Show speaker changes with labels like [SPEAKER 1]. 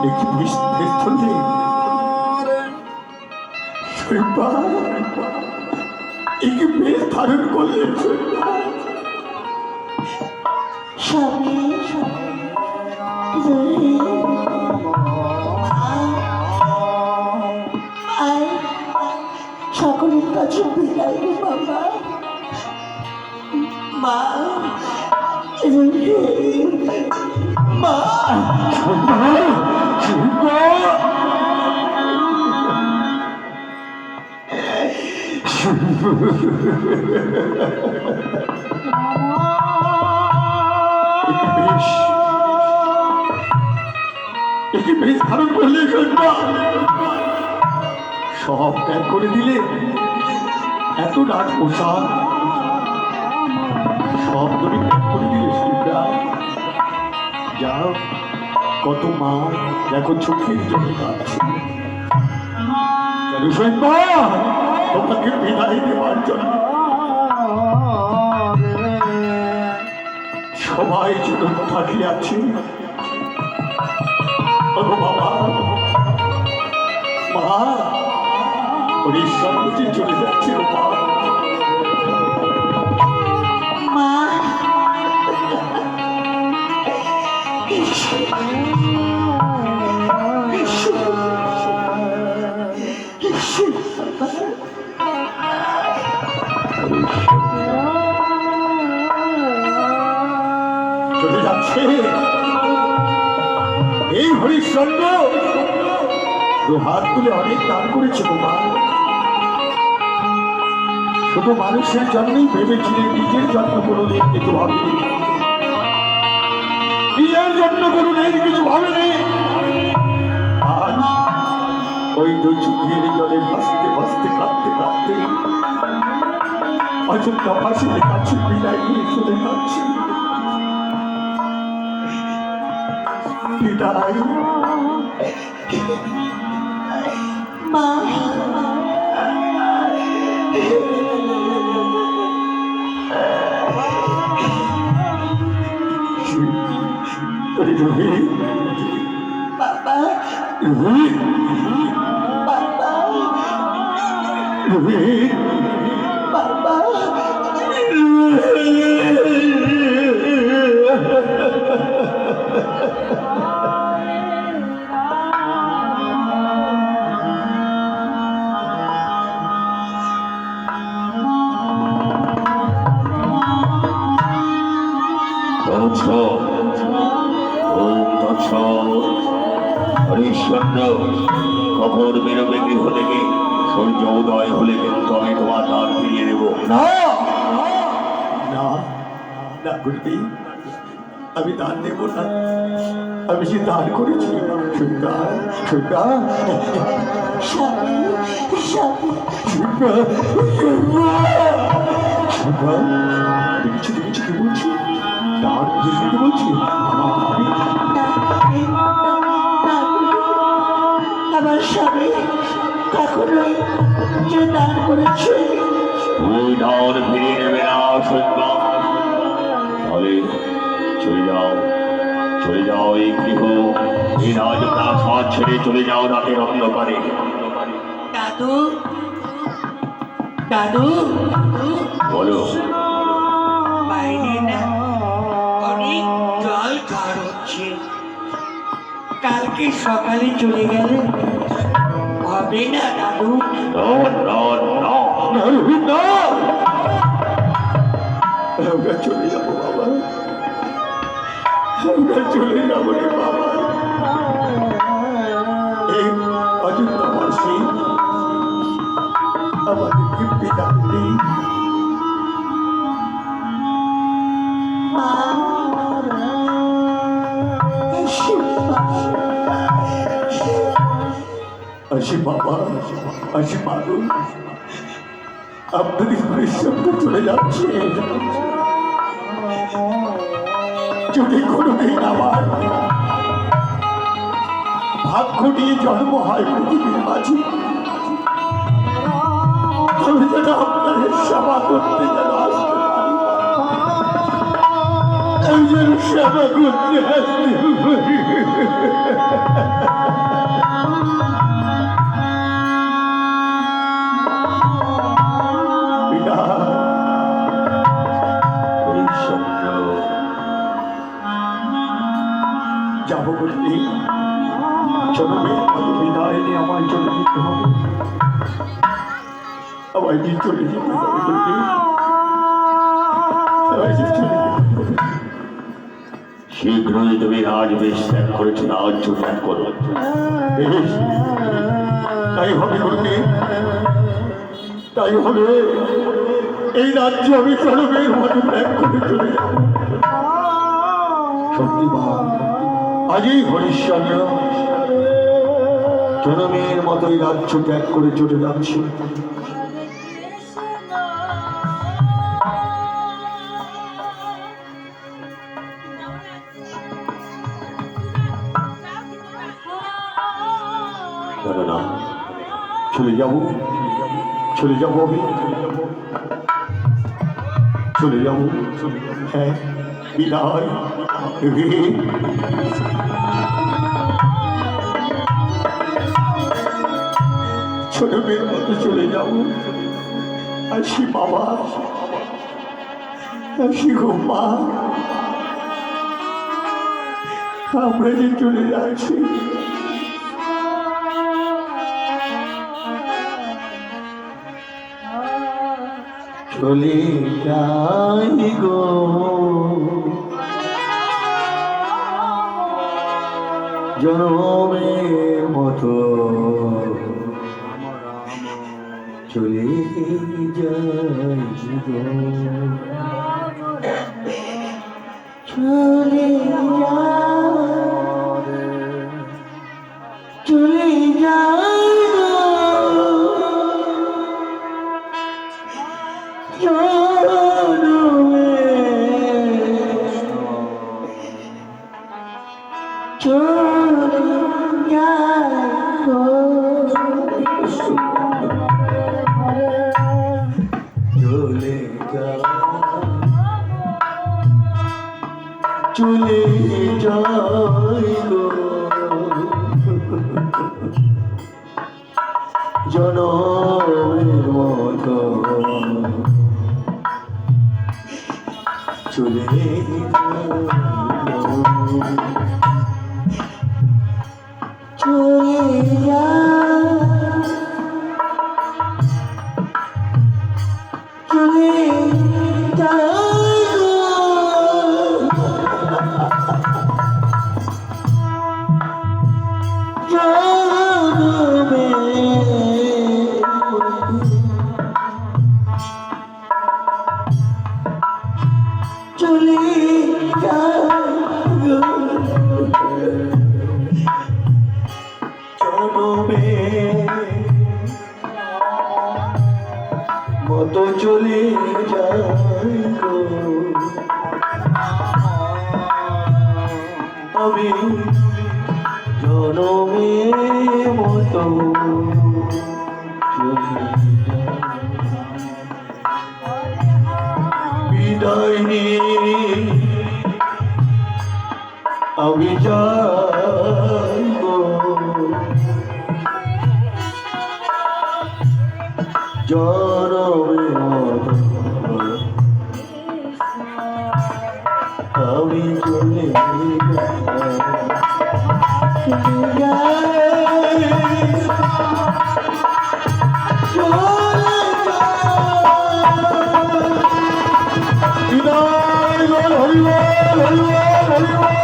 [SPEAKER 1] একটি বৃষ্টির স্থলে একে বেশ ধারণ করলে
[SPEAKER 2] স্বামী সকলের কাছে বিদায় রে বাবা। মা মা
[SPEAKER 1] বেশ ধারণ করলে সব ত্যাগ করে দিলে, এত রাত পোশাক সব তুমি ত্যাগ করে দিলে সুন্দর। যাও, কত মা দেখো চোখের জন্য কাঁদছে। তোমাকে বিদায় দেওয়ার জন্য সবাই যেন থাকিয়ে আছে। বাবা মা ঈশ্বর চলে যাচ্ছে মা।
[SPEAKER 2] মা
[SPEAKER 1] চলে যাচ্ছে এই হরিশ্চন্দ্র। হাত তুলে অনেক দান করেছে তোমার, শুধু মানুষের জন্যই ভেবেছিলেন, নিজের জন্য কোনোদিন কিছু ভাবেনি, নিজের জন্য কোনোদিন কিছু ভাবেনি। আজ ওই দু চোখের জলে ভাসতে ভাসতে কাঁদতে কাঁদতে অযোধ্যা ফাঁসির কাছে বিদায় নিয়ে চলে যাচ্ছি। বিদায়
[SPEAKER 2] মা। বাবা বাবা বাবা
[SPEAKER 3] হরিশ্চন্দ্র, কখন বেরোবে গৃহ থেকে? সূর্য উদয় হলে কিন্তু আমি তোমার দান ফিরিয়ে দেব।
[SPEAKER 1] না না না গুরুদেব, আমি দান দেব না। আমি সে দান করেছি সুন্দর সুন্দর।
[SPEAKER 2] স্বামী স্বামী
[SPEAKER 1] দেখছি দেখছি কি বলছি, দান দিতে বলছি।
[SPEAKER 2] আমার স্বামী কখনোই যে দান করেছে
[SPEAKER 3] ওই দান ফিরিয়ে নেবে না সুন্দর। তাহলে চলে যাও, চলে যাও এই গৃহ, এই রাজপ্রাসাদ ছেড়ে চলে যাও রাতের অন্ধকারে।
[SPEAKER 2] দাদু দাদু
[SPEAKER 3] বলো।
[SPEAKER 2] বাইরে না অনেক জল ঝড় হচ্ছে, কালকে সকালে চলে গেলে হবে না দাদু?
[SPEAKER 1] আমরা চলে যাবো বাবা, আমরা চলে যাবো রে বাবা। এই অযোধ্যা মাসি আমাদেরকে বিদায় দিই। আসি বাবা, আসি মাগো, আপনাদের পরিশ্রম চলে যাচ্ছে। যদি কোনোদিন আমার ভাগ্য নিয়ে জন্ম হয় পৃথিবীর মাঝে, তবে যেন আপনাদের সেবা করতে যেন আসতে পারি। আমি যেন সেবা করতে আসতে পারি। পিতা,
[SPEAKER 3] হরিশ্চন্দ্র,
[SPEAKER 1] যাবো বলতে চলো বিদায় নিয়ে আমায় চলে যেতে হবে, আমায় নিয়ে চলে যেতে হবে বলতে, আমায় নিয়ে চলে যেতে হবে।
[SPEAKER 3] শীঘ্রই তুমি রাজবেশ ত্যাগ করেছো, রাজ্য ত্যাগ করো।
[SPEAKER 1] বেশ, তাই হবে বলতে, তাই হবে। এই রাজ্য আমি চরমের মতো ত্যাগ করে চলে যাব। সত্যি মা, আজই হরিশ্চন্দ্র চরমের মতো এই রাজ্য ত্যাগ করে চলে যাচ্ছি। না, চলে যাবো, চলে যাবো আমি, চলে যাবো। হ্যাঁ, বিদায়। ছোট মেয়ের মতো চলে যাবো। আসি বাবা, আসি গো মা, আমরা যে চলে যাচ্ছি। চলে যাই গো জনমের মতো, চলে যাই গো, চলে চলে যাই চলে যাই গো জনমের মতো, চলে চলে যা চলে যা চলে চলবে মতো চলে যাই গো আমি জনমের মতো চলে বিদায় নিয়ে আমি যাই গো জনমের মতো, আমি চলে বিদায় হরি বল হরি বল হরি বল।